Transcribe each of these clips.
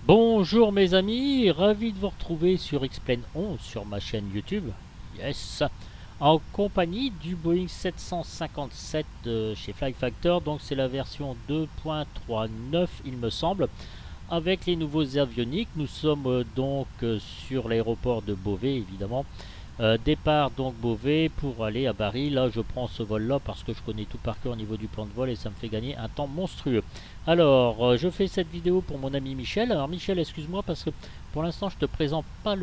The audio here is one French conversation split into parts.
Bonjour mes amis, ravi de vous retrouver sur Explain 11 sur ma chaîne YouTube. Yes, en compagnie du Boeing 757 chez Fly Factor. Donc c'est la version 2.39 il me semble. Avec les nouveaux avioniques, nous sommes sur l'aéroport de Beauvais évidemment. Départ donc Beauvais pour aller à Paris. Là je prends ce vol là parce que je connais tout par cœur au niveau du plan de vol et ça me fait gagner un temps monstrueux. Alors je fais cette vidéo pour mon ami Michel. Alors Michel, excuse-moi parce que pour l'instant je te présente pas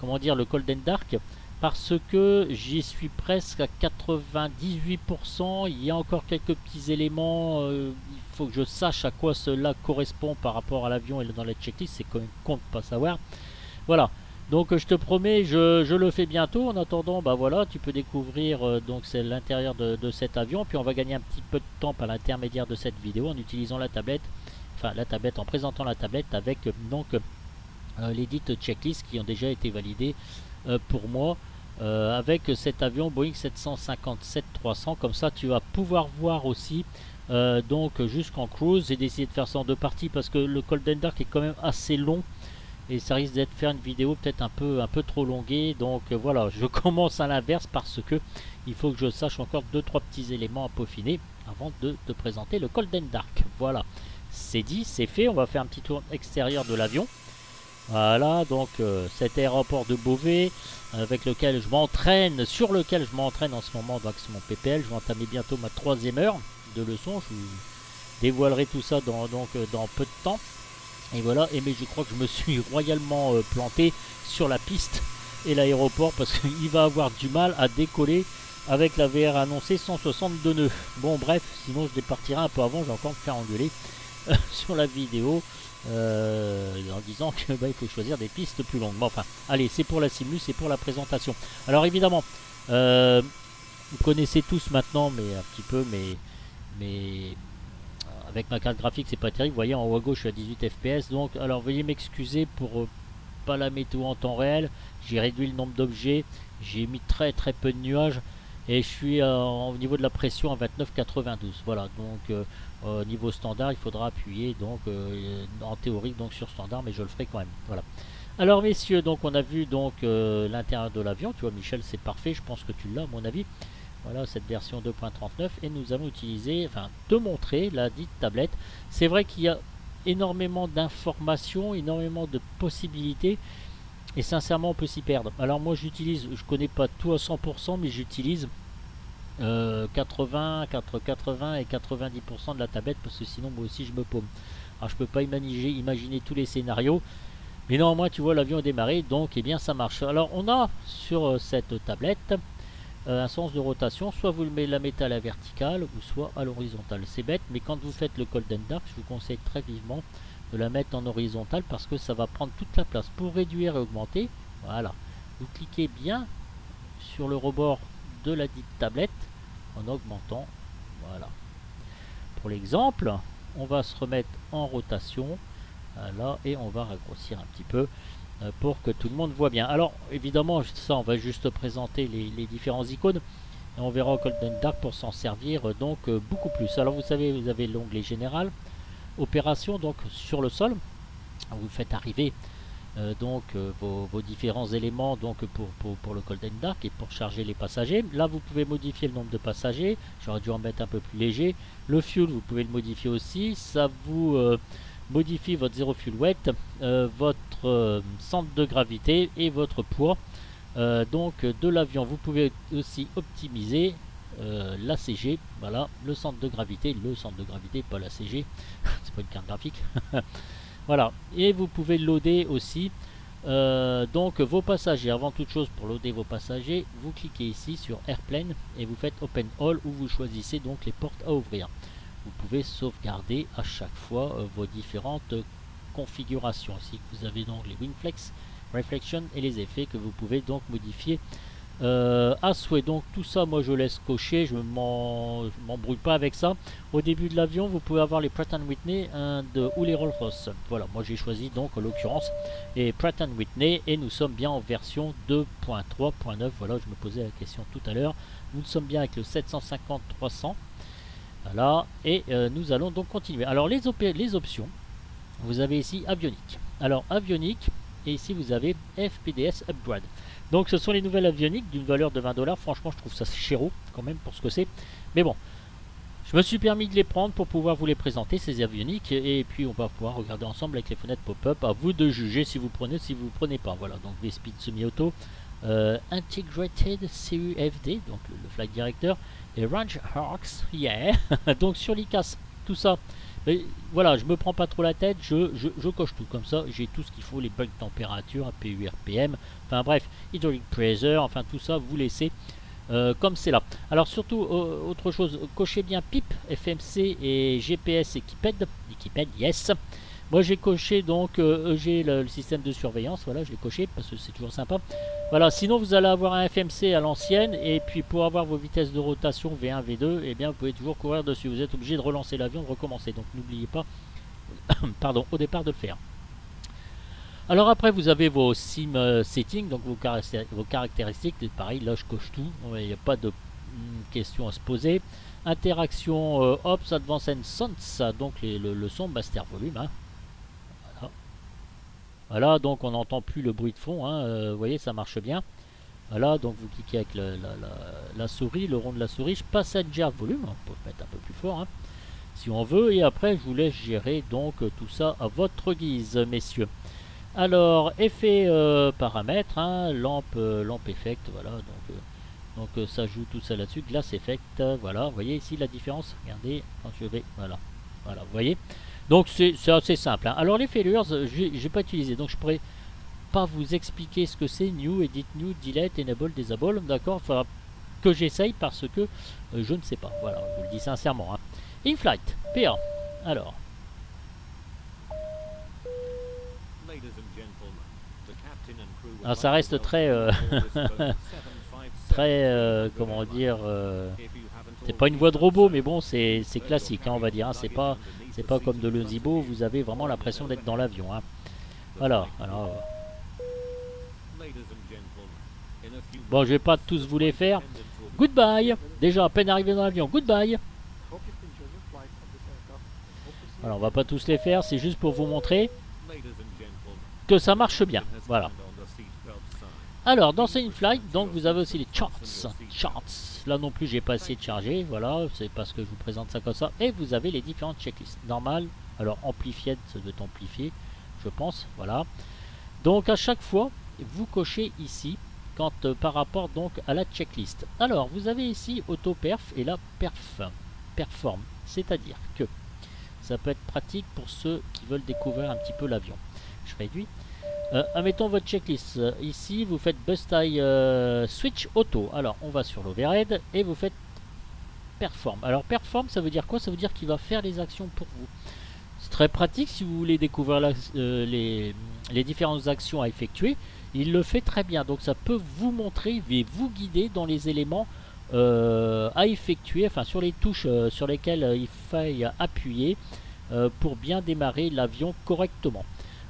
comment dire, le Golden Dark parce que j'y suis presque à 98%. Il y a encore quelques petits éléments. Il faut que je sache à quoi cela correspond par rapport à l'avion et dans la checklist. C'est quand même con de pas savoir. Voilà. Donc je te promets, je le fais bientôt. En attendant, bah voilà, tu peux découvrir donc c'est l'intérieur de cet avion. Puis on va gagner un petit peu de temps par l'intermédiaire de cette vidéo en utilisant la tablette, enfin la tablette, en présentant la tablette avec les dites checklists qui ont déjà été validées pour moi avec cet avion Boeing 757-300. Comme ça, tu vas pouvoir voir aussi donc jusqu'en cruise. J'ai décidé de faire ça en deux parties parce que le Golden Dark est quand même assez long et ça risque d'être faire une vidéo peut-être un peu trop longuée. Donc voilà, je commence à l'inverse parce que il faut que je sache encore deux trois petits éléments à peaufiner avant de te présenter le Golden Dark. Voilà, c'est dit, c'est fait. On va faire un petit tour extérieur de l'avion. Voilà, donc cet aéroport de Beauvais avec lequel je m'entraîne, sur lequel je m'entraîne en ce moment, donc c'est mon PPL. Je vais entamer bientôt ma 3e heure de leçon. Je vous dévoilerai tout ça dans peu de temps. Et voilà, et mais je crois que je me suis royalement planté sur la piste et l'aéroport parce qu'il va avoir du mal à décoller avec la VR annoncée 162 nœuds. Bon bref, sinon je départirai un peu avant, je vais encore me faire engueuler sur la vidéo en disant que il faut choisir des pistes plus longues. Bon enfin, allez, c'est pour la simu, c'est pour la présentation. Alors évidemment, vous connaissez tous maintenant, mais un petit peu, mais avec ma carte graphique c'est pas terrible. Vous voyez en haut à gauche je suis à 18 fps. Donc alors veuillez m'excuser pour pas la météo en temps réel. J'ai réduit le nombre d'objets, j'ai mis très peu de nuages et je suis au niveau de la pression à 29,92. Voilà, donc au niveau standard il faudra appuyer donc en théorie donc sur standard, mais je le ferai quand même. Voilà. Alors messieurs, donc on a vu donc l'intérieur de l'avion. Tu vois Michel, c'est parfait, je pense que tu l'as à mon avis. Voilà cette version 2.39 et nous allons utiliser, enfin te montrer la dite tablette. C'est vrai qu'il y a énormément d'informations, énormément de possibilités et sincèrement on peut s'y perdre. Alors moi j'utilise, je connais pas tout à 100% mais j'utilise 80 et 90% de la tablette parce que sinon moi aussi je me paume. Alors je peux pas imaginer tous les scénarios, mais néanmoins tu vois l'avion est démarré, donc eh bien ça marche. Alors on a sur cette tablette un sens de rotation, soit vous la mettez à la verticale ou soit à l'horizontale. C'est bête, mais quand vous faites le Golden Dark, je vous conseille très vivement de la mettre en horizontale parce que ça va prendre toute la place. Pour réduire et augmenter, voilà, vous cliquez bien sur le rebord de la dite tablette en augmentant. Voilà. Pour l'exemple, on va se remettre en rotation, voilà, et on va raccourcir un petit peu pour que tout le monde voit bien. Alors évidemment ça on va juste présenter les différents icônes et on verra au Golden Dark pour s'en servir beaucoup plus. Alors vous savez, vous avez l'onglet général, opération, donc sur le sol, vous faites arriver vos différents éléments pour le Golden Dark et pour charger les passagers. Là vous pouvez modifier le nombre de passagers, j'aurais dû en mettre un peu plus léger. Le fuel vous pouvez le modifier aussi, ça vous modifie votre zéro fuel weight, votre centre de gravité et votre poids de l'avion. Vous pouvez aussi optimiser la CG, voilà, le centre de gravité, pas la CG, c'est pas une carte graphique. Voilà, et vous pouvez loader aussi vos passagers. Avant toute chose, pour loader vos passagers, vous cliquez ici sur Airplane et vous faites Open All où vous choisissez donc les portes à ouvrir. Vous pouvez sauvegarder à chaque fois vos différentes configurations. Ici vous avez donc les Winflex, Reflection et les effets que vous pouvez donc modifier à souhait. Donc tout ça moi je laisse cocher, je m'embrouille pas avec ça. Au début de l'avion vous pouvez avoir les Pratt Whitney ou les Rolls-Royce. Voilà, moi j'ai choisi donc en l'occurrence les Pratt Whitney et nous sommes bien en version 2.3.9. voilà, je me posais la question tout à l'heure. Nous sommes bien avec le 750-300. Voilà, et nous allons donc continuer. Alors les options, vous avez ici avionique. Alors avionique, et ici vous avez FPDS Upgrade. Donc ce sont les nouvelles avioniques d'une valeur de 20 $. Franchement je trouve ça chéro quand même pour ce que c'est. Mais bon, je me suis permis de les prendre pour pouvoir vous les présenter, ces avioniques. Et puis on va pouvoir regarder ensemble avec les fenêtres pop-up. À vous de juger si vous prenez, si vous ne prenez pas. Voilà, donc V-Speed semi-auto. Integrated CUFD, donc le Flight Director. Et Range Hawks, yeah. Donc sur l'ICAS, tout ça. Mais voilà, je me prends pas trop la tête, je coche tout comme ça, j'ai tout ce qu'il faut, les bugs température, PU, RPM, enfin bref, hydraulic pressure, enfin tout ça, vous laissez comme c'est là. Alors surtout, autre chose, cochez bien PIP, FMC et GPS Equiped, yes. Moi j'ai coché donc EG, le système de surveillance, voilà, je l'ai coché parce que c'est toujours sympa. Voilà, sinon vous allez avoir un FMC à l'ancienne, et puis pour avoir vos vitesses de rotation V1, V2, et bien vous pouvez toujours courir dessus. Vous êtes obligé de relancer l'avion, de recommencer, donc n'oubliez pas, pardon, au départ de le faire. Alors après vous avez vos sim settings, donc vos caractéristiques, pareil, là je coche tout, il n'y a pas de question à se poser. Interaction Ops, Advanced Sounds, donc le son, master volume, hein. Voilà, donc on n'entend plus le bruit de fond, hein, vous voyez, ça marche bien. Voilà, donc vous cliquez avec la souris, le rond de la souris. Je passe à Passenger volume, on peut le mettre un peu plus fort, hein, si on veut. Et après, je vous laisse gérer donc tout ça à votre guise, messieurs. Alors, effet paramètres, hein, lampe effect, voilà, donc ça joue tout ça là-dessus. Glass effect, voilà, vous voyez ici la différence. Regardez, quand je vais, voilà, vous voyez. Donc c'est assez simple, hein. Alors les failures, je n'ai pas utilisé, donc je pourrais pas vous expliquer ce que c'est new, edit new, delete, enable, disable, d'accord, enfin que j'essaye parce que je ne sais pas, voilà, je vous le dis sincèrement, hein. In-flight, PA, alors. Alors ça reste très, très, comment dire, c'est pas une voix de robot, mais bon, c'est classique, hein, on va dire, hein. C'est pas comme de l'Ozibo, vous avez vraiment l'impression d'être dans l'avion, hein. Voilà, alors. Bon, je vais pas tous vous les faire. Goodbye. Déjà, à peine arrivé dans l'avion, goodbye. Alors, on va pas tous les faire, c'est juste pour vous montrer que ça marche bien, voilà. Alors, dans ce in-flight, donc vous avez aussi les charts. Là non plus, j'ai pas essayé de charger, voilà, c'est parce que je vous présente ça comme ça. Et vous avez les différentes checklists. Normal, alors amplifié, ça doit être amplifié, je pense, voilà. Donc à chaque fois, vous cochez ici, quand par rapport donc à la checklist. Alors, vous avez ici auto-perf et la perform. C'est-à-dire que ça peut être pratique pour ceux qui veulent découvrir un petit peu l'avion. Je réduis. Admettons votre checklist. Ici, vous faites bus tie switch auto. Alors, on va sur l'overhead et vous faites perform. Alors, perform, ça veut dire quoi? Ça veut dire qu'il va faire les actions pour vous. C'est très pratique si vous voulez découvrir les différentes actions à effectuer. Il le fait très bien. Donc, ça peut vous montrer et vous guider dans les éléments à effectuer, enfin sur les touches sur lesquelles il faille appuyer pour bien démarrer l'avion correctement.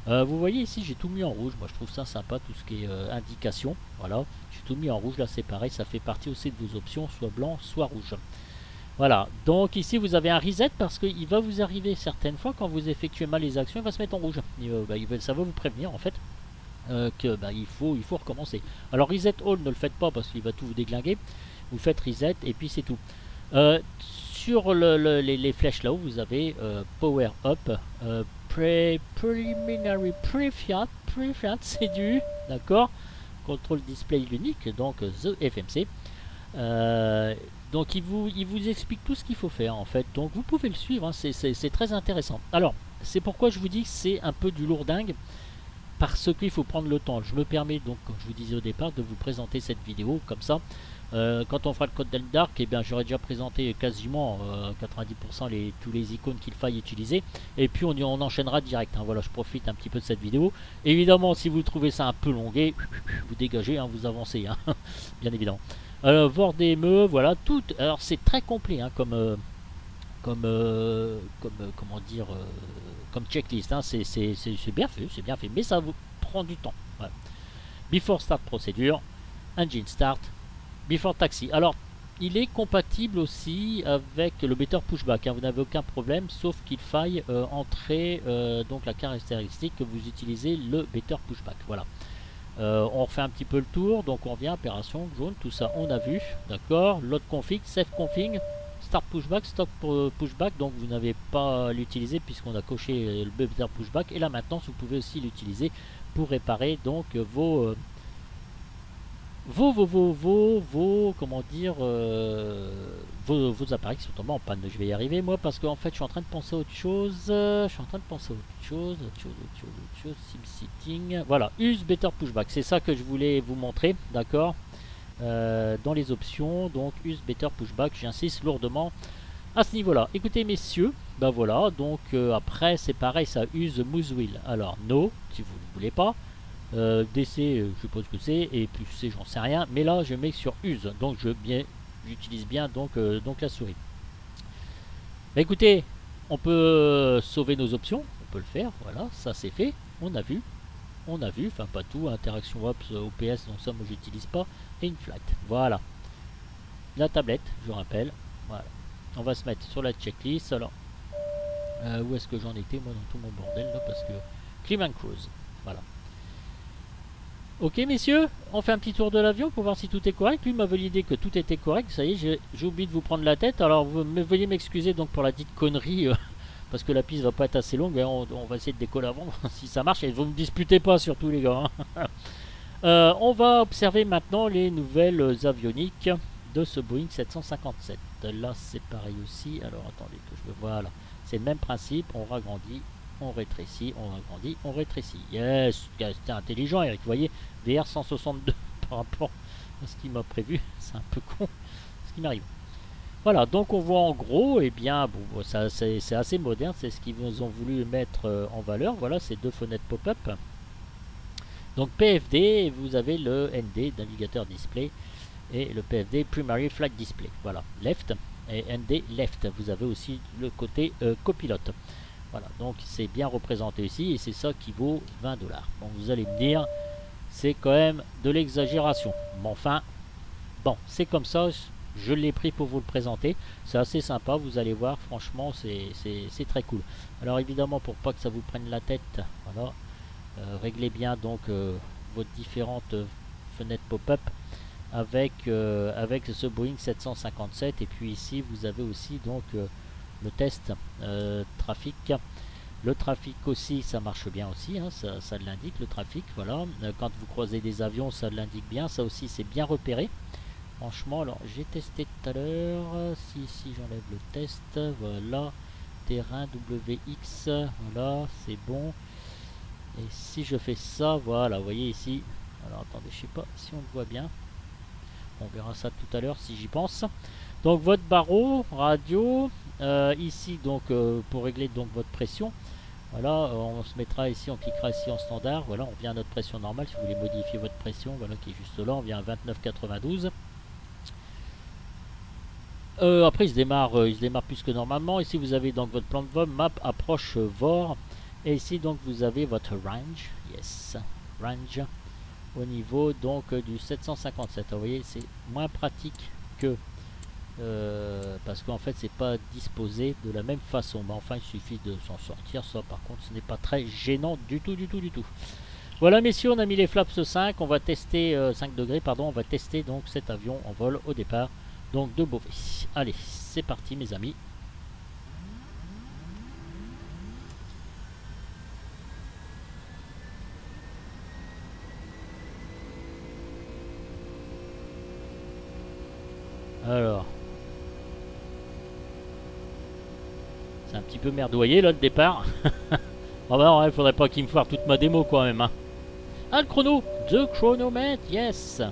Vous voyez ici, j'ai tout mis en rouge. Moi, je trouve ça sympa, tout ce qui est indication. Voilà, j'ai tout mis en rouge. Là, c'est pareil, ça fait partie aussi de vos options, soit blanc, soit rouge. Voilà, donc ici, vous avez un reset parce qu'il va vous arriver certaines fois, quand vous effectuez mal les actions, il va se mettre en rouge. Ça va vous prévenir, en fait, il faut recommencer. Alors, reset all, ne le faites pas parce qu'il va tout vous déglinguer. Vous faites reset et puis c'est tout. Sur les flèches là-haut, vous avez Power Up, Preliminary Prefiat, c'est du, d'accord, Control Display Unique, donc The FMC. Donc il vous explique tout ce qu'il faut faire en fait, donc vous pouvez le suivre, hein, c'est très intéressant. Alors, c'est pourquoi je vous dis que c'est un peu du lourdingue, parce qu'il faut prendre le temps. Je me permets donc, comme je vous disais au départ, de vous présenter cette vidéo comme ça. Quand on fera le code d'Eldark, eh bien j'aurais déjà présenté quasiment 90% tous les icônes qu'il faille utiliser, et puis on enchaînera direct, hein. Voilà, je profite un petit peu de cette vidéo. Évidemment, si vous trouvez ça un peu longué, vous dégagez, hein, vous avancez, hein, bien évidemment. VorDME, voilà, tout. Alors c'est très complet, hein, comment dire, comme checklist, hein. C'est bien fait, mais ça vous prend du temps. Voilà. Before start procédure, engine start, before taxi. Alors il est compatible aussi avec le better pushback, hein. Vous n'avez aucun problème, sauf qu'il faille entrer donc la caractéristique que vous utilisez le better pushback. Voilà. On refait un petit peu le tour, donc on vient opération jaune, tout ça on a vu, d'accord. Load config, save config, start pushback, stop pushback, donc vous n'avez pas à l'utiliser puisqu'on a coché le better pushback. Et là maintenant vous pouvez aussi l'utiliser pour réparer donc comment dire, vos appareils qui sont tombés en panne. Je vais y arriver moi parce qu'en fait je suis en train de penser à autre chose. Autre chose, SimSitting. Voilà, use better pushback. C'est ça que je voulais vous montrer, d'accord. Dans les options, donc use better pushback. J'insiste lourdement à ce niveau-là. Écoutez messieurs, ben voilà. Donc après c'est pareil, ça use mouse wheel. Alors no, si vous ne voulez pas. DC, je sais pas ce que c'est, et plus C, j'en sais rien, mais là je mets sur use, donc j'utilise bien donc la souris. Bah, écoutez, on peut sauver nos options, on peut le faire, voilà, ça c'est fait, on a vu, enfin pas tout, interaction ops, OPS, donc ça moi j'utilise pas, et une flight, voilà. La tablette, je rappelle, voilà. On va se mettre sur la checklist, alors, où est-ce que j'en étais moi dans tout mon bordel là, parce que Climb Cruise, voilà. Ok messieurs, on fait un petit tour de l'avion pour voir si tout est correct. Lui m'a validé que tout était correct. Ça y est, j'ai oublié de vous prendre la tête. Alors veuillez m'excuser donc pour la dite connerie parce que la piste va pas être assez longue. On va essayer de décoller avant si ça marche. Et vous me disputez pas surtout les gars. On va observer maintenant les nouvelles avioniques de ce Boeing 757. Là c'est pareil aussi. Alors attendez que je le vois. Voilà. C'est le même principe. On ragrandit. On rétrécit, on agrandit, on rétrécit. Yes, c'était intelligent Eric, vous voyez, VR 162 par rapport à ce qu'il m'a prévu, c'est un peu con ce qui m'arrive. Voilà, donc on voit en gros, et bien, bon, ça c'est assez moderne, c'est ce qu'ils ont voulu mettre en valeur. Voilà, ces deux fenêtres pop-up. Donc PFD, vous avez le ND, Navigateur Display, et le PFD, Primary Flight Display. Voilà, left, et ND left. Vous avez aussi le côté copilote. Voilà, donc c'est bien représenté ici et c'est ça qui vaut 20 $. Bon, vous allez me dire, c'est quand même de l'exagération. Mais enfin, bon, c'est comme ça, je l'ai pris pour vous le présenter. C'est assez sympa, vous allez voir, franchement, c'est très cool. Alors évidemment, pour pas que ça vous prenne la tête, voilà, réglez bien donc vos différentes fenêtres pop-up avec ce Boeing 757. Et puis ici, vous avez aussi donc le test trafic. Le trafic aussi, ça marche bien aussi, hein, ça l'indique le trafic, voilà. Quand vous croisez des avions, ça l'indique bien, ça aussi c'est bien repéré. Franchement, alors j'ai testé tout à l'heure, si j'enlève le test, voilà, terrain WX, voilà, c'est bon. Et si je fais ça, voilà, vous voyez ici, alors attendez, je sais pas si on le voit bien, on verra ça tout à l'heure si j'y pense. Donc votre barreau, radio, ici donc pour régler donc votre pression, voilà, on se mettra ici, on cliquera ici en standard, voilà, on vient à notre pression normale. Si vous voulez modifier votre pression, voilà, qui est juste là, on vient à 29,92. Après il se démarre plus que normalement. Ici vous avez donc votre plan de vol, map, approche, VOR, et ici donc vous avez votre range, yes, range, au niveau donc du 757. Vous voyez, c'est moins pratique que parce qu'en fait c'est pas disposé de la même façon, mais enfin il suffit de s'en sortir. Ça par contre ce n'est pas très gênant du tout. Voilà messieurs, on a mis les flaps 5, on va tester 5 degrés pardon, on va tester donc cet avion en vol au départ donc de Beauvais. Allez, c'est parti mes amis. Alors c'est un petit peu merdoyé là le départ. Ah bah non, il faudrait pas qu'il me foire toute ma démo quand même, hein. Ah, le chrono, the chronomètre, yes.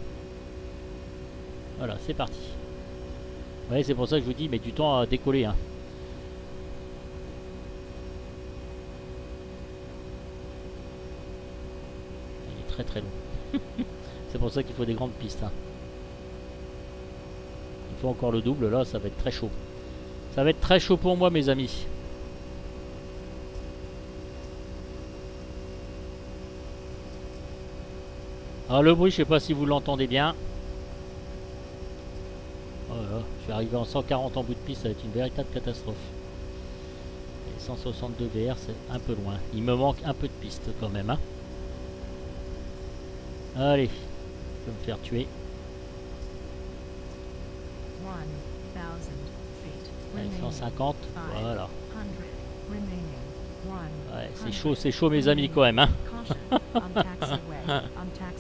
Voilà, c'est parti. Ouais, c'est pour ça que je vous dis, mais du temps à décoller, hein. Il est très très long. C'est pour ça qu'il faut des grandes pistes, hein. Il faut encore le double, là, ça va être très chaud. Ça va être très chaud pour moi, mes amis. Alors le bruit, je sais pas si vous l'entendez bien. Oh là là. vais arriver en 140 en bout de piste, ça va être une véritable catastrophe. Et 162 VR, c'est un peu loin. Il me manque un peu de piste quand même. Hein. Allez, je vais me faire tuer. Allez, 150, voilà. Ouais, c'est chaud mes amis quand même. Hein.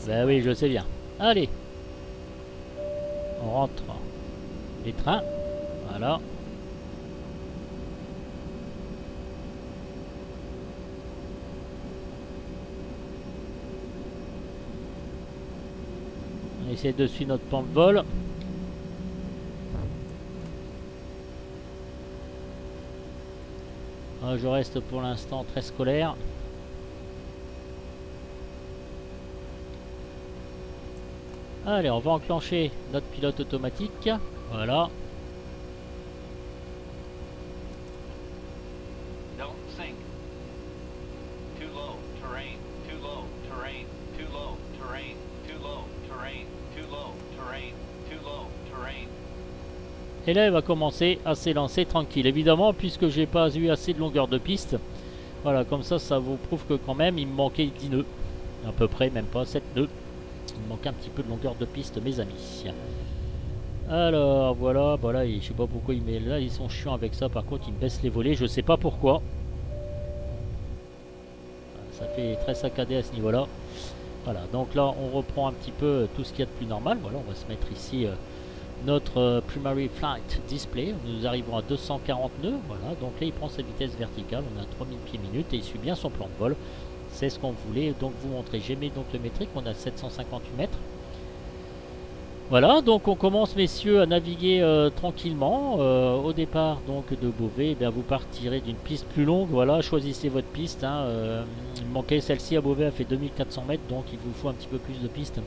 Ben oui, je sais bien. Allez, on rentre les trains. Voilà. On essaie de suivre notre plan de vol. Je reste pour l'instant très scolaire. Allez, on va enclencher notre pilote automatique. Voilà. Et là, il va commencer à s'élancer tranquille. Évidemment, puisque j'ai pas eu assez de longueur de piste. Voilà, comme ça vous prouve que quand même, il me manquait 10 nœuds. À peu près, même pas 7 nœuds. Il me manque un petit peu de longueur de piste, mes amis. Alors, voilà, je sais pas pourquoi il met là, ils sont chiants avec ça. Par contre, ils me baissent les volets, je sais pas pourquoi. Ça fait très saccadé à ce niveau-là. Voilà, donc là, on reprend un petit peu tout ce qu'il y a de plus normal. Voilà, on va se mettre ici notre Primary Flight Display. Nous arrivons à 240 nœuds. Voilà, donc là, il prend sa vitesse verticale. On a 3000 pieds minutes et il suit bien son plan de vol. C'est ce qu'on voulait donc vous montrer. J'ai mis donc le métrique, on a 758 mètres. Voilà, donc on commence messieurs à naviguer tranquillement. Au départ donc de Beauvais, eh bien, vous partirez d'une piste plus longue. Voilà, choisissez votre piste. Hein. Il me manquait celle-ci à Beauvais, elle fait 2400 mètres, donc il vous faut un petit peu plus de piste,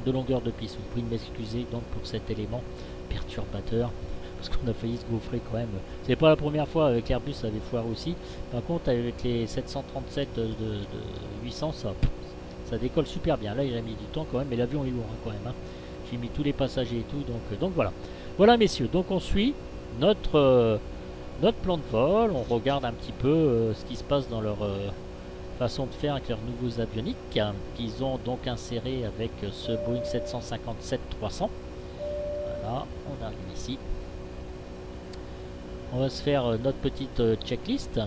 de longueur de piste. Vous pouvez m'excuser donc pour cet élément perturbateur. Parce qu'on a failli se gaufrer quand même. C'est pas la première fois avec l'Airbus, ça avait foiré aussi. Par contre, avec les 737 de 800, ça décolle super bien. Là, il a mis du temps quand même, mais l'avion est lourd hein, quand même. Hein. J'ai mis tous les passagers et tout, donc voilà. Voilà, messieurs, donc on suit notre plan de vol. On regarde un petit peu ce qui se passe dans leur façon de faire avec leurs nouveaux avioniques qu'ils ont donc inséré avec ce Boeing 757-300. Voilà, on arrive ici. On va se faire notre petite checklist.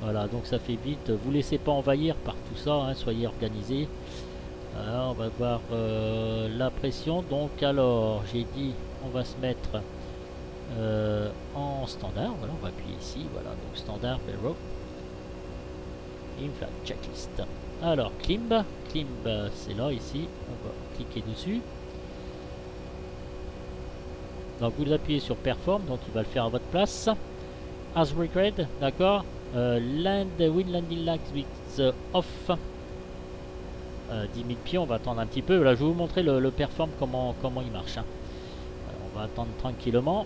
Voilà, donc ça fait vite. Vous laissez pas envahir par tout ça, hein, soyez organisés. Alors, on va voir la pression. Donc, alors, j'ai dit, on va se mettre en standard. Voilà, on va appuyer ici. Voilà, donc standard, Vero. Inflight checklist. Alors, Climb. Climb, c'est là, ici. On va cliquer dessus. Donc vous appuyez sur Perform, donc il va le faire à votre place. As required, d'accord. Wind landing lights with off. 10 000 pieds, on va attendre un petit peu. Là, je vais vous montrer le Perform, comment il marche. Hein. Alors, on va attendre tranquillement.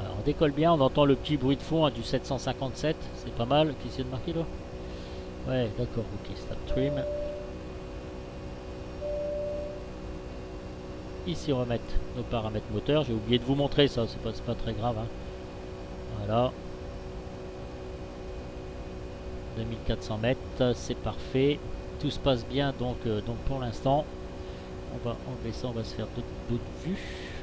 Alors, on décolle bien, on entend le petit bruit de fond hein, du 757, c'est pas mal. Qui c'est de marquer là? Ouais, d'accord, ok, stop trim. Ici, on va mettre nos paramètres moteurs. J'ai oublié de vous montrer ça, c'est pas très grave. Hein. Voilà. 2400 mètres, c'est parfait. Tout se passe bien, donc pour l'instant, on va enlever ça, on va se faire d'autres vues.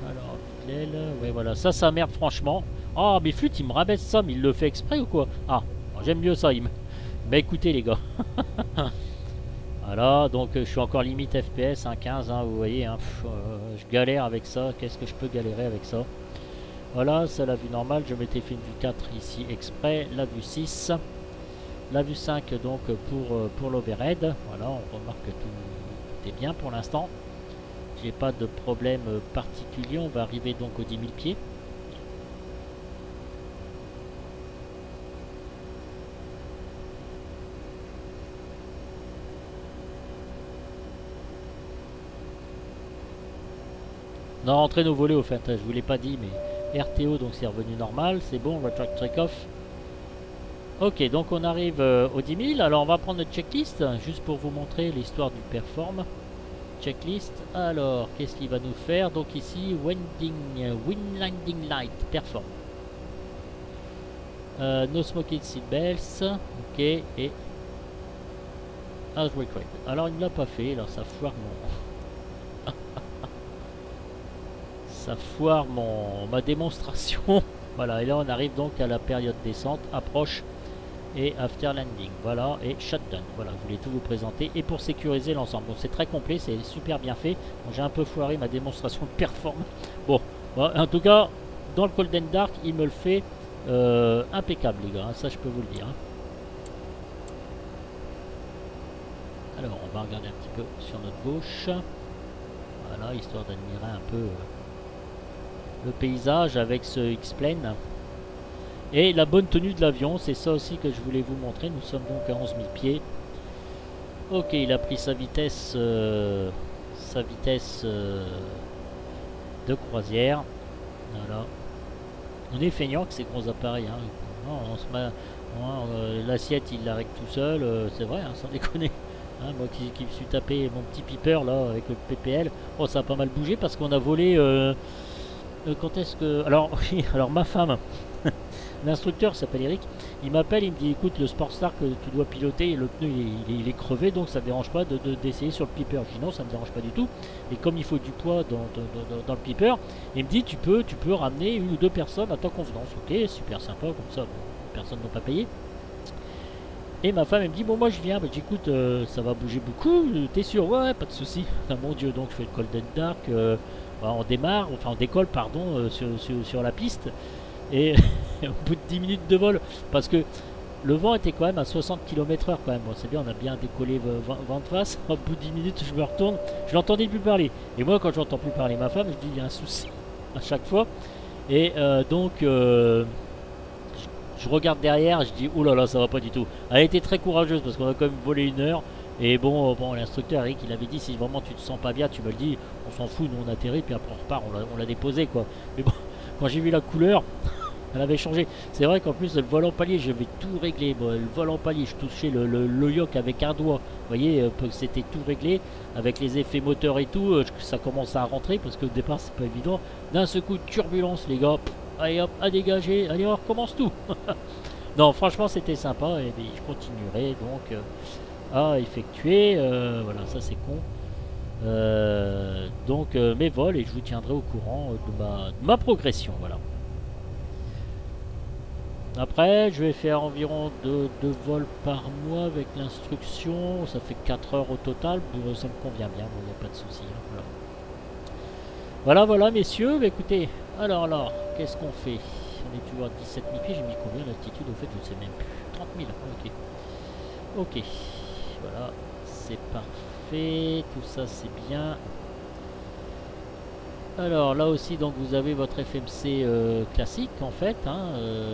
Alors, l'aile, ouais, voilà, ça merde, franchement. Ah, mais flûte, il me rabaisse ça, mais il le fait exprès ou quoi? Ah, j'aime mieux ça, bah écoutez les gars. Voilà, donc je suis encore limite FPS, hein, 15, hein, vous voyez, hein, je galère avec ça, qu'est-ce que je peux galérer avec ça? Voilà, c'est la vue normale, je m'étais fait une vue 4 ici exprès, la vue 6, la vue 5 donc pour l'overhead, voilà, on remarque que tout est bien pour l'instant, j'ai pas de problème particulier, on va arriver donc aux 10 000 pieds. On a rentré nos volets au fait, je vous l'ai pas dit, mais RTO donc c'est revenu normal, c'est bon, retract take off. Ok, donc on arrive aux 10 000. Alors on va prendre notre checklist, juste pour vous montrer l'histoire du perform. Checklist, alors qu'est-ce qu'il va nous faire? Donc ici, Wind Landing Light, perform. No smoking seatbelts, ok, et as required. Alors il ne l'a pas fait, alors ça foire mon... ça foire ma démonstration. Voilà, et là on arrive donc à la période descente, approche et after landing, voilà, et shutdown. Voilà, je voulais tout vous présenter et pour sécuriser l'ensemble. Donc c'est très complet, c'est super bien fait. Bon, j'ai un peu foiré ma démonstration de performance. Bon, en tout cas, dans le Cold and Dark, il me le fait impeccable, les gars, hein, ça je peux vous le dire. Hein. Alors, on va regarder un petit peu sur notre gauche. Voilà, histoire d'admirer un peu le paysage avec ce X-Plane. Et la bonne tenue de l'avion, c'est ça aussi que je voulais vous montrer. Nous sommes donc à 11 000 pieds. Ok, il a pris sa vitesse de croisière. Voilà. On est feignant que ces gros appareils. Hein. Non, on se met, l'assiette, il la règle tout seul. C'est vrai, hein, sans déconner. Hein, moi qui me suis tapé mon petit piper là avec le PPL. Oh, ça a pas mal bougé parce qu'on a volé. Quand est-ce que... Alors, oui, alors ma femme, l'instructeur s'appelle Eric, il m'appelle, il me dit écoute, le Sportstar que tu dois piloter, le pneu il est crevé, donc ça ne dérange pas d'essayer sur le piper. Je dis non, ça ne me dérange pas du tout. Et comme il faut du poids dans le piper, il me dit tu peux ramener une ou deux personnes à ta convenance. Ok, super sympa, comme ça, bon, personne n'a pas payé. Et ma femme elle me dit bon moi je viens, bah, j'écoute ça va bouger beaucoup, t'es sûr? Ouais, pas de souci. Ah, mon dieu, donc je fais le Cold and Dark, bah, on démarre, enfin on décolle pardon sur la piste et au bout de 10 minutes de vol, parce que le vent était quand même à 60 km/h quand même, bon c'est bien, on a bien décollé vent de face, au bout de 10 minutes je me retourne, je l'entendais plus parler, et moi quand j'entends plus parler ma femme, je dis il y a un souci à chaque fois, et donc je regarde derrière, je dis oh là là, ça va pas du tout. Elle a été très courageuse parce qu'on a quand même volé 1 heure. Et bon, l'instructeur Eric, il avait dit si vraiment tu te sens pas bien, tu me le dis, on s'en fout, nous on atterrit, puis après on repart, on l'a déposé quoi. Mais bon, quand j'ai vu la couleur, elle avait changé. C'est vrai qu'en plus le volant palier, j'avais tout réglé. Bon, le volant palier, je touchais le yoke avec un doigt. Vous voyez, c'était tout réglé avec les effets moteurs et tout. Ça commence à rentrer parce qu'au départ c'est pas évident. D'un seul coup, turbulence les gars. Allez hop, à dégager, allez on recommence tout. Non, franchement c'était sympa et je continuerai donc à effectuer, voilà, ça c'est con. Donc mes vols et je vous tiendrai au courant de ma progression, voilà. Après, je vais faire environ 2 vols par mois avec l'instruction, ça fait 4 heures au total, ça me convient bien, il n'y a pas de souci. Hein, voilà. Voilà, messieurs, bah, écoutez, alors, qu'est-ce qu'on fait? On est toujours à 17 000 pieds, j'ai mis combien d'altitude au fait, je ne sais même plus. 30 000, ok. Voilà, c'est parfait, tout ça c'est bien. Alors là aussi, donc vous avez votre FMC classique en fait. Hein,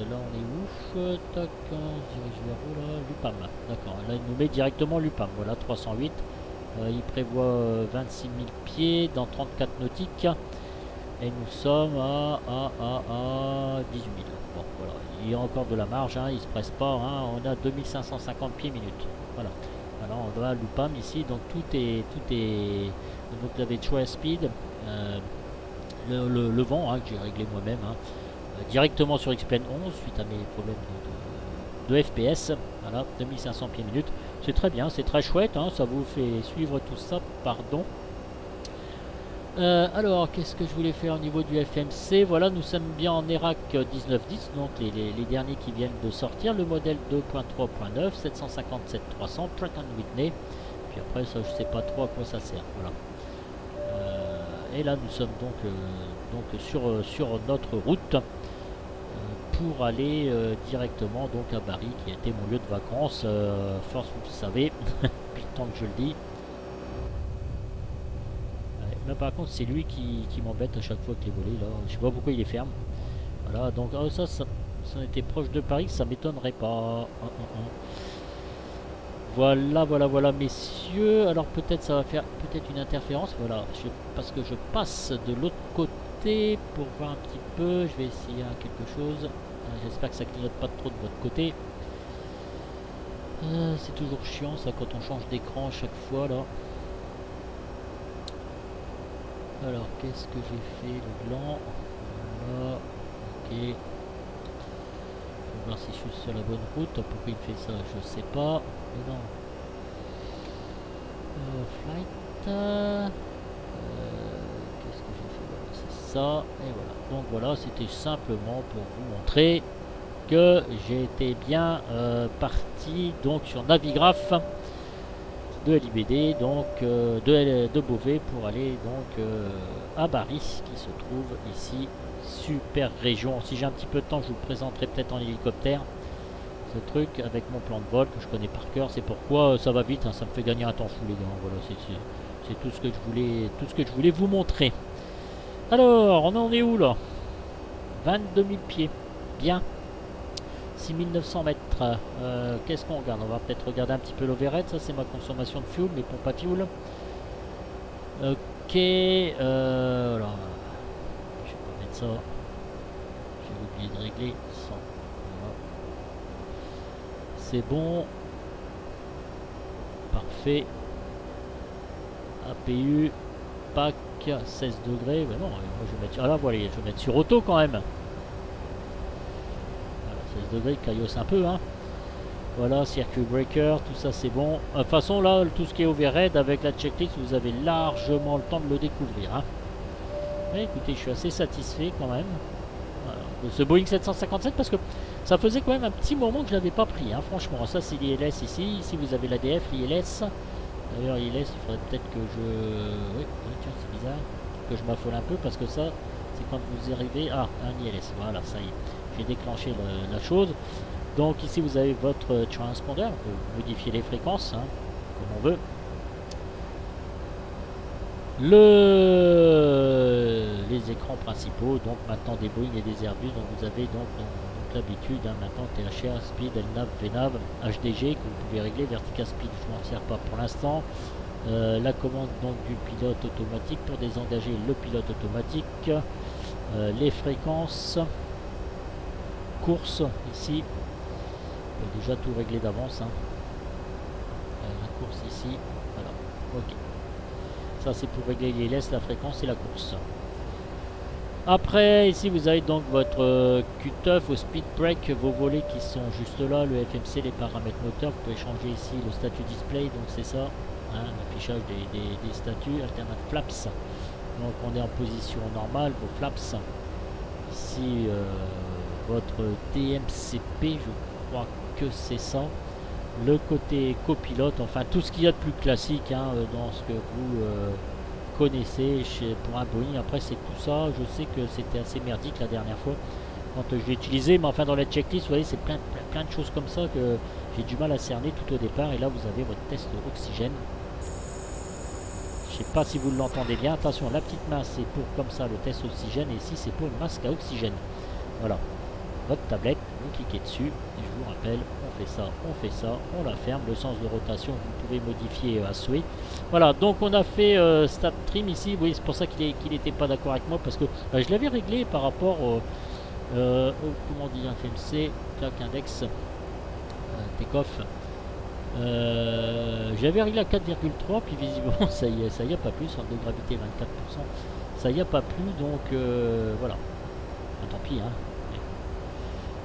là on est ouf. Tac, on se dirige vers où là? L'UPAM. D'accord, là il nous met directement l'UPAM. Voilà, 308. Il prévoit 26 000 pieds dans 34 nautiques. Et nous sommes à 18 000. Bon, voilà, il y a encore de la marge, hein, il se presse pas. Hein, on a 2550 pieds minutes. Voilà. Alors on va à l'UPAM ici, donc tout est. Donc vous avez choix speed. Le vent hein, que j'ai réglé moi-même hein, directement sur X-Plane 11 suite à mes problèmes de FPS. Voilà, 2500 pieds minutes, c'est très bien, c'est très chouette hein, ça vous fait suivre tout ça, pardon. Alors qu'est-ce que je voulais faire au niveau du FMC? Voilà, nous sommes bien en ERAC 1910, donc les derniers qui viennent de sortir, le modèle 2.3.9 757-300 Pratt & Whitney, puis après ça je sais pas trop à quoi ça sert. Voilà. Et là nous sommes donc sur notre route pour aller directement donc à Bari qui était mon lieu de vacances, force vous le savez, depuis le temps que je le dis. Ouais, mais par contre c'est lui qui m'embête à chaque fois que les volets là, je sais pas pourquoi il est ferme. Voilà, donc ça était proche de Paris, ça m'étonnerait pas. Voilà, messieurs. Alors peut-être ça va faire peut-être une interférence. Voilà, parce que je passe de l'autre côté pour voir un petit peu. Je vais essayer quelque chose. J'espère que ça clignote pas trop de votre côté. C'est toujours chiant ça quand on change d'écran à chaque fois là. Alors qu'est-ce que j'ai fait? Le blanc. Voilà. Ok. Je vais voir si je suis sur la bonne route. Pourquoi il me fait ça? Je sais pas. Mais non. Flight. Qu'est-ce que j'ai fait? Voilà, c'est ça. Et voilà. Donc voilà, c'était simplement pour vous montrer que j'ai été bien parti donc sur Navigraph de LIBD, donc de Beauvais pour aller donc à Bari qui se trouve ici. Super région. Si j'ai un petit peu de temps, je vous le présenterai peut-être en hélicoptère. Ce truc avec mon plan de vol que je connais par cœur. C'est pourquoi ça va vite, hein, ça me fait gagner un temps fou les gars. Voilà, c'est tout ce que je voulais vous montrer. Alors, on en est où là? 22 000 pieds. Bien. 6900 mètres. Qu'est-ce qu'on regarde? On va peut-être regarder un petit peu l'overhead. Ça, c'est ma consommation de fuel, mes pompes à fuel. Ok. Voilà. Je vais pas mettre ça. J'ai oublié de régler. Ça. Voilà. C'est bon. Parfait. APU. Pack. 16 degrés. Mais non, moi je vais mettre. Ah là, voilà, je vais mettre sur auto quand même. 16 degrés, caillosse un peu, hein. Voilà, circuit breaker, tout ça c'est bon. De toute façon, là, tout ce qui est overhead avec la checklist, vous avez largement le temps de le découvrir, hein. Mais écoutez, je suis assez satisfait quand même. Voilà, de ce Boeing 757 parce que ça faisait quand même un petit moment que je l'avais pas pris, hein. Franchement, ça c'est l'ILS ici. Ici, vous avez l'ADF, l'ILS. D'ailleurs, l'ILS, il faudrait peut-être que je... Oui, tiens, c'est bizarre. Que je m'affole un peu parce que ça, c'est quand vous arrivez... Ah, un ILS, voilà, ça y est. J'ai déclenché la chose. Donc ici vous avez votre transpondeur, on peut modifier les fréquences hein, comme on veut. Les écrans principaux, donc maintenant des Boeing et des Airbus, donc vous avez donc l'habitude, hein, maintenant THR, Speed, LNAV, VNAV, HDG que vous pouvez régler, Vertical Speed je ne m'en sers pas pour l'instant. La commande donc du pilote automatique pour désengager le pilote automatique, les fréquences. Course ici, on peut déjà tout régler d'avance hein. La course ici, voilà, ok, ça c'est pour régler les laisses, la fréquence et la course. Après ici vous avez donc votre cut-off, vos speed break, vos volets qui sont juste là, le FMC, les paramètres moteurs. Vous pouvez changer ici le statut display, donc c'est ça hein, l'affichage des statuts, alternate flaps, donc on est en position normale, vos flaps ici, votre DMCP, je crois que c'est ça. Le côté copilote, enfin tout ce qu'il y a de plus classique hein, dans ce que vous connaissez pour un Boeing. Après c'est tout ça, je sais que c'était assez merdique la dernière fois quand je l'ai utilisé, mais enfin dans la checklist, vous voyez, c'est plein de choses comme ça que j'ai du mal à cerner tout au départ. Et là vous avez votre test oxygène. Je sais pas si vous l'entendez bien, attention, la petite main c'est pour comme ça le test oxygène, et ici c'est pour une masque à oxygène. Voilà. Votre tablette, vous cliquez dessus, et je vous rappelle, on fait ça, on la ferme, le sens de rotation, vous pouvez modifier à souhait. Voilà, donc on a fait Stat Trim ici, oui, c'est pour ça qu'il n'était pas d'accord avec moi, parce que je l'avais réglé par rapport au, comment on dit, FMC, clac index, take-off. J'avais réglé à 4,3, puis visiblement, ça y a pas plus, centre de gravité 24%, ça y a pas plus, donc voilà, tant pis, hein.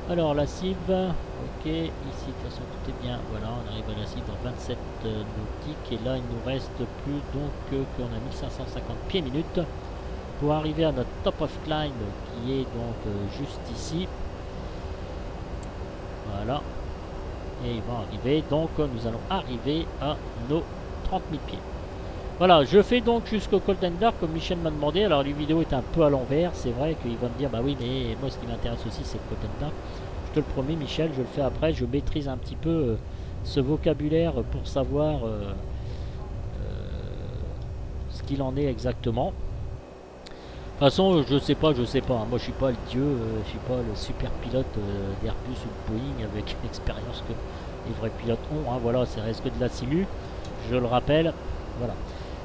Alors la cible, ok, ici de toute façon tout est bien, voilà, on arrive à la cible dans 27 nautiques, et là il nous reste plus donc qu'on a 1550 pieds minutes pour arriver à notre top of climb qui est donc juste ici, voilà, et il va arriver, donc nous allons arriver à nos 30 000 pieds. Voilà, je fais donc jusqu'au Cold and Dark comme Michel m'a demandé. Alors les vidéos est un peu à l'envers, c'est vrai qu'il va me dire bah oui mais moi ce qui m'intéresse aussi c'est le Cold and Dark. Je te le promets Michel, je le fais après, je maîtrise un petit peu ce vocabulaire pour savoir ce qu'il en est exactement. De toute façon je sais pas, moi je suis pas le dieu, je suis pas le super pilote d'Airbus ou de Boeing avec l'expérience que les vrais pilotes ont, hein. Voilà, ça reste que de la simu, je le rappelle, voilà.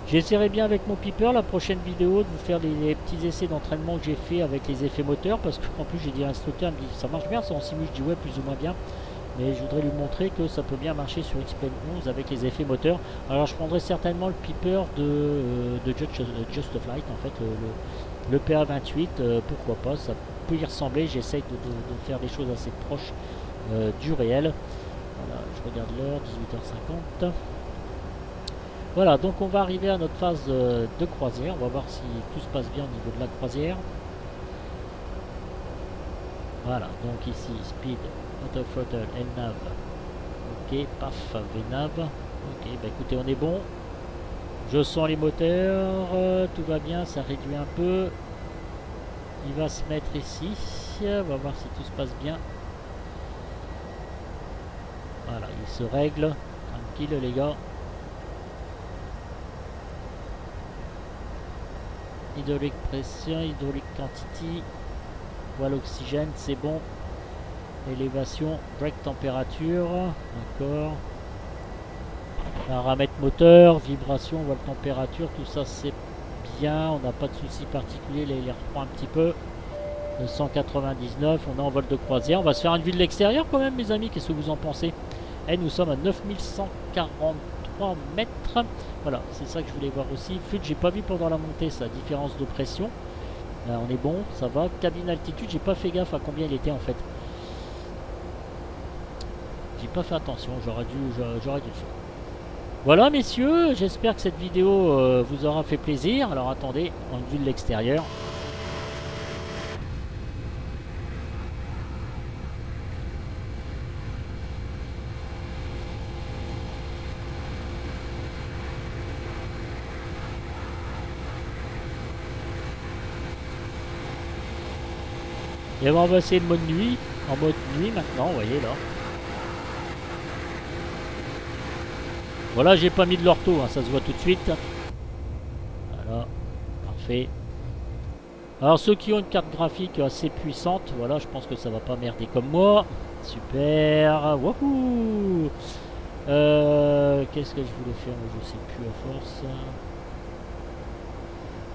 J'essaierai bien avec mon Piper la prochaine vidéo de vous faire les petits essais d'entraînement que j'ai fait avec les effets moteurs, parce qu'en plus j'ai dit à l'instructeur, il me dit ça marche bien ça en simu, je dis ouais plus ou moins bien. mais je voudrais lui montrer que ça peut bien marcher sur X-Plane 11 avec les effets moteurs. Alors je prendrai certainement le Piper de Just Flight, en fait, le PA28, pourquoi pas, ça peut y ressembler. J'essaye de faire des choses assez proches du réel. Voilà, je regarde l'heure, 18h50. Voilà, donc on va arriver à notre phase de croisière. On va voir si tout se passe bien au niveau de la croisière. Voilà, donc ici, speed, auto throttle, NAV. Ok, paf, VNAV. Ok, bah écoutez, on est bon. Je sens les moteurs, tout va bien, ça réduit un peu. Il va se mettre ici. On va voir si tout se passe bien. Voilà, il se règle. Tranquille les gars. Hydraulique pression, hydraulique quantity. Voilà l'oxygène, c'est bon. Élévation, brake température. D'accord. Paramètre moteur, vibration, voile température, tout ça c'est bien. On n'a pas de soucis particuliers. Là il les reprend un petit peu. 199, on est en vol de croisière. On va se faire une vue de l'extérieur quand même mes amis. Qu'est-ce que vous en pensez? Et nous sommes à 9143 mètres. Voilà, c'est ça que je voulais voir aussi. Fut, j'ai pas vu pendant la montée sa différence de pression. Là, on est bon, ça va. Cabine altitude, j'ai pas fait gaffe à combien il était en fait. J'ai pas fait attention, j'aurais dû le faire. Voilà messieurs, j'espère que cette vidéo vous aura fait plaisir. Alors attendez, en vue de l'extérieur. Et on va essayer le mode nuit. En mode nuit maintenant, vous voyez là. Voilà, j'ai pas mis de l'ortho, hein, ça se voit tout de suite. Voilà, parfait. Alors ceux qui ont une carte graphique assez puissante, voilà, je pense que ça va pas merder comme moi. Super, wouhou. Qu'est-ce que je voulais faire? Je sais plus à force.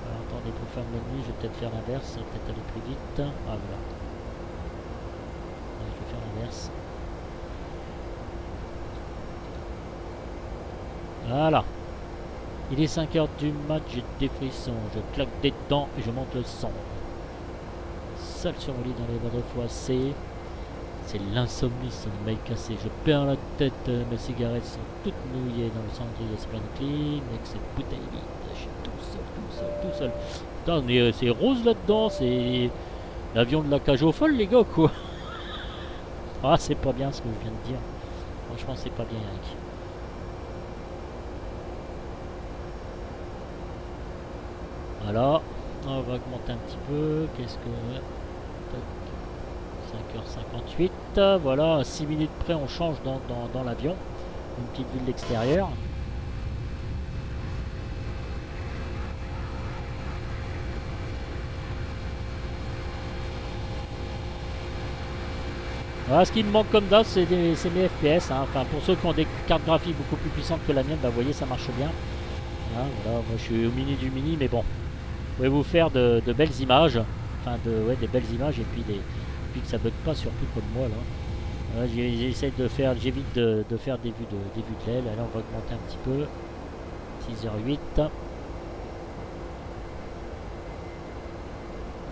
Alors, attendez, pour faire le nuit, je vais peut-être faire l'inverse, ça va peut-être aller plus vite. Ah voilà. Je vais faire l'inverse. Voilà. Il est 5 h du mat, j'ai des frissons, je claque des dents et je monte le son. Seul sur mon lit dans les bras de fois, c'est l'insomnie, ce mec cassé. Je perds la tête, mes cigarettes sont toutes mouillées dans le centre de Spring Clean, avec cette bouteille vide. Je suis tout seul. Putain, mais c'est rose là-dedans, c'est l'avion de la cage aux folles, les gars, quoi. Ah, c'est pas bien ce que je viens de dire. Franchement, c'est pas bien, Eric. Voilà, on va augmenter un petit peu. Qu'est-ce que... 5h58. Voilà, à 6 minutes près, on change dans l'avion. Une petite vue de l'extérieur. Voilà, ce qui me manque comme d'hab, c'est mes FPS. Hein. Enfin, pour ceux qui ont des cartes graphiques beaucoup plus puissantes que la mienne, bah, vous voyez, ça marche bien. Voilà, moi je suis au mini du mini, mais bon. Vous pouvez vous faire de belles images. Enfin, des belles images et puis que ça bug pas, surtout comme moi là. Voilà, j'essaie de faire, j'évite de faire des vues de l'aile. Là, on va augmenter un petit peu. 6h08.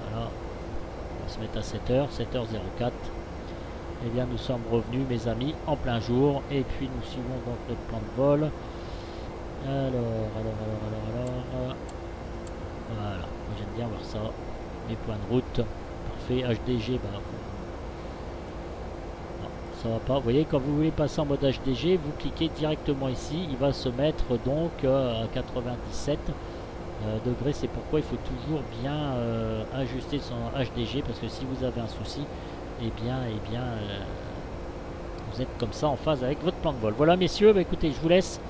Voilà. On va se mettre à 7h, 7h04. Et bien, nous sommes revenus, mes amis, en plein jour. Et puis, nous suivons donc notre plan de vol. Alors. Voilà, j'aime bien voir ça. Les points de route. Parfait. HDG, bah. Non, ça va pas. Vous voyez, quand vous voulez passer en mode HDG, vous cliquez directement ici. Il va se mettre donc à 97 degrés. C'est pourquoi il faut toujours bien ajuster son HDG. Parce que si vous avez un souci, et bien, vous êtes comme ça en phase avec votre plan de vol. Voilà, messieurs, bah, écoutez, je vous laisse.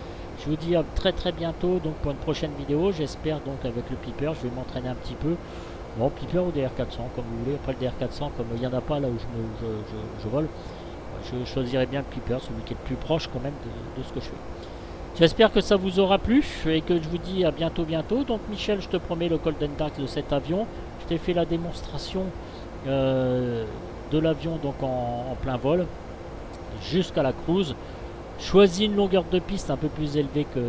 Je vous dis à très bientôt donc pour une prochaine vidéo. J'espère donc avec le Piper, je vais m'entraîner un petit peu. Bon, Piper ou DR400, comme vous voulez. Après le DR400, comme il n'y en a pas là où je vole, je choisirai bien le Piper, celui qui est le plus proche quand même de ce que je fais. J'espère que ça vous aura plu et que je vous dis à bientôt. Donc Michel, je te promets le Golden Dark de cet avion. Je t'ai fait la démonstration de l'avion donc en plein vol. jusqu'à la cruise. Choisis une longueur de piste un peu plus élevée que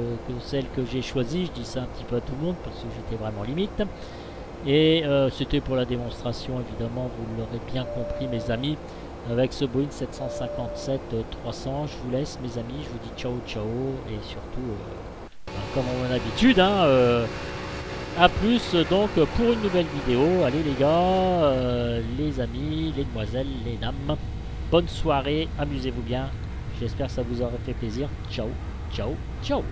celle que j'ai choisie. Je dis ça un petit peu à tout le monde parce que j'étais vraiment limite. Et c'était pour la démonstration, évidemment, vous l'aurez bien compris mes amis. Avec ce Boeing 757-300, je vous laisse mes amis, je vous dis ciao ciao. Et surtout, comme à mon habitude, hein, à plus donc pour une nouvelle vidéo. Allez les gars, les amis, les demoiselles, les dames, bonne soirée, amusez-vous bien. J'espère que ça vous aura fait plaisir. Ciao, ciao, ciao.